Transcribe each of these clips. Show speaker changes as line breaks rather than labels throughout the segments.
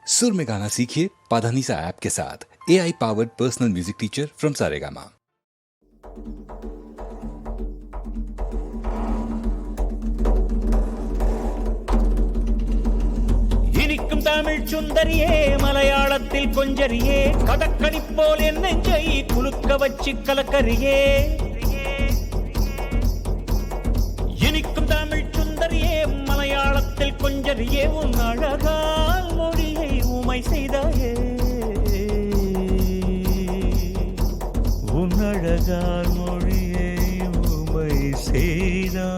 सुर में गाना सीखिए पाधानीसा ऐप के साथ। AI powered personal music teacher from Saregama.
இனிக்கும் தமிழ் சுந்தரியே, மலையாளத்தில் கொஞ்சரியே, கதக்கணி போல் என் நெஞ்சை குலுக்க வச்சு கலக்கரியே. இனிக்கும் தமிழ் சுந்தரியே, மலையாளத்தில் கொஞ்சரியே, உன் அழகால் மொழியை உமை செய்தாயே. உன் அழகால் மொழியை உமை செய்தாயே.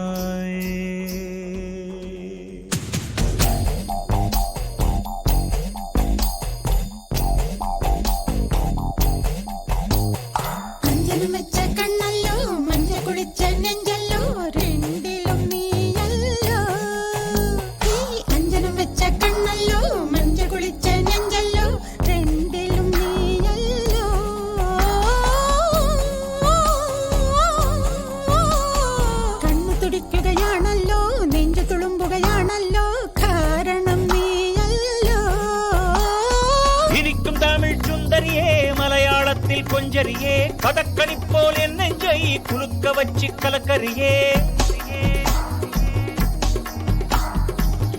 மலையாளத்தில் கொஞ்சரியே, கதக்கணி போல் என் நெஞ்சை குலுக்க வச்சு கலக்கரியே.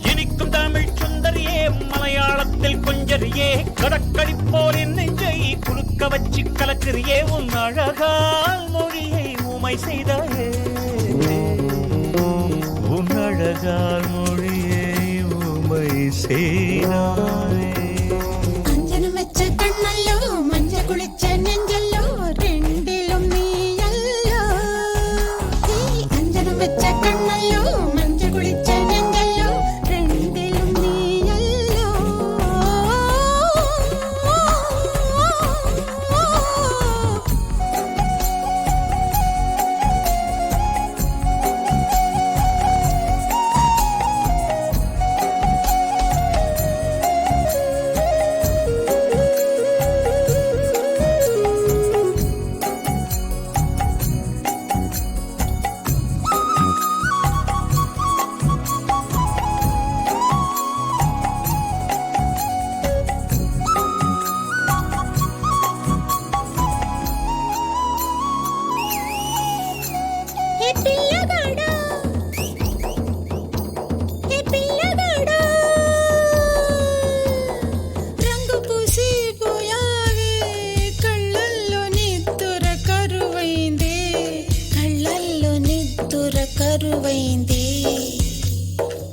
இனிக்கும் தமிழ் சுந்தரியே, மலையாளத்தில் கொஞ்சரியே, கதக்கணி போல் என் நெஞ்சை குலுக்க வச்சு கலக்கரியே. உன் அழகால் மொழியை உமை செய்தாயே. உன் அழகால் மொழியை உமை செய்தாயே.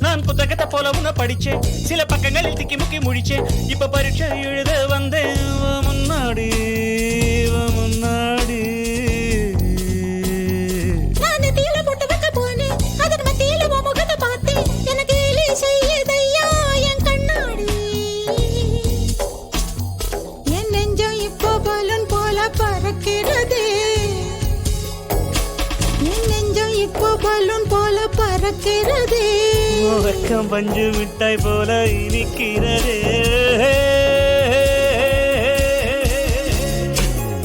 நான் புத்தகத்தை போல உன்ன படிச்சேன், சில பக்கங்களில் திக்கி முக்கி முடிச்சேன். இப்ப பரீட்சை எழுத வந்தேன் முன்னாடி முன்னாடி. நான் தீல போட்டு வைக்க போனேன், அதன் மத்தியில முகத்தை பார்த்தேன். எனக்கு கேலி செய்யதையா என் கண்ணாடி. என் நெஞ்சம் இப்போ பலூன் போல பறக்கிறது. என் நெஞ்சம் இப்போ பலூன் போல பறக்கிறது. வெக்கம் பஞ்சு மிட்டாய் போல இனிக்கிறது.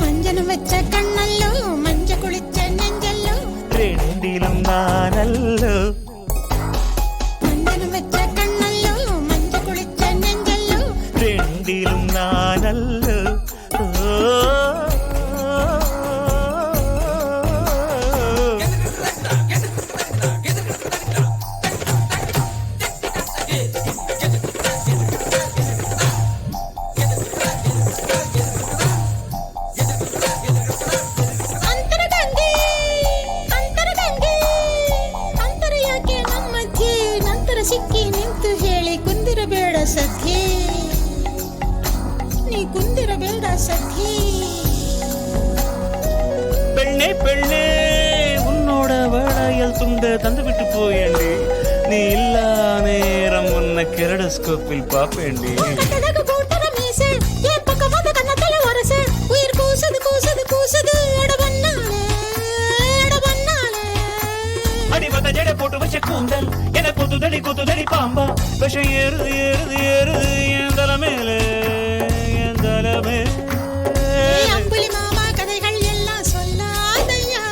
மஞ்சள் வச்ச கண்ணல்லோ, மஞ்ச குளிச்ச நெஞ்சல்லோ, ரெண்டிலும் நானல்லோ. மஞ்சள் வச்ச கண்ணல்லோ, மஞ்ச குளிச்ச நெஞ்சல்லோ, ரெண்டிலும் நானல்லோ. ಸಿಕ್ಕಿ ನಿಂತು ಹೇಳಿ ಕುಂದಿರಬೇಡ ಸಖಿ, ನೀ ಕುಂದಿರಬೇಡ ಸಖಿ. பெண்ணே பெண்ணே, உன்னோட வளையல் துண்ட தந்து விட்டு போயேண்டி. நீ இல்லா நேரம் உன்னை கெரடஸ்கோப்பில் பாப்பேண்டி. உயிர் கூசது கூசது கூசது அடிவத ஜடை போட்டு வச்ச கூந்தல் என கொத்துதடி பாம்பா. விஷம் ஏறுது ஏறுது ஏறுது என் தலைமேலே என் தலைமே. அம்புலி மாமா கதைகள் எல்லாம் சொல்லாதையா.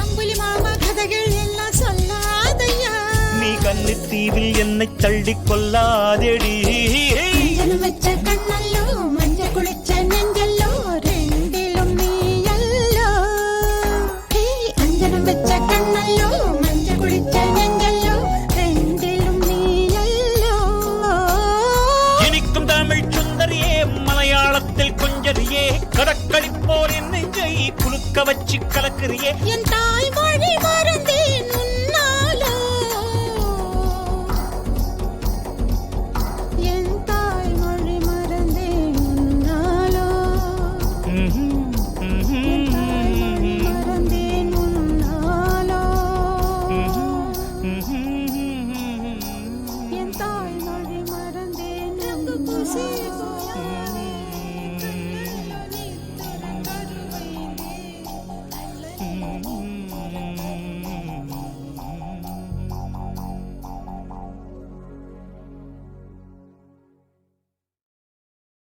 அம்புலி மாமா கதைகள் எல்லாம் சொல்லாதையா. நீ கன்னித்தீவில் என்னை தள்ளி கொல்லாதேடி
அஞ்சனம் வச்ச கண்ணல்லோ மஞ்ச குளிச்ச நெஞ்சல்லோ ரெண்டிலும் நீயல்லோ அஞ்சனம் வச்ச கண்ணல்லோ மஞ்ச குளிச்ச நெஞ்சல்லோ ரெண்டிலும் நீயல்லோ
இனிக்கும் தமிழ் சுந்தரியே மலையாளத்தில் கொஞ்சரியே கடற்களி போல் என் நெஞ்சை குலுக்க வச்சு கலக்குறியே
என் தாய்மொழி மறந்தேன் உன்னாலோ என் தாய்மொழி மறந்தேன் உன்னாலோ என் தாய்மொழி மறந்தேன் உன்னாலோ என் தாய்மொழி மறந்தேன்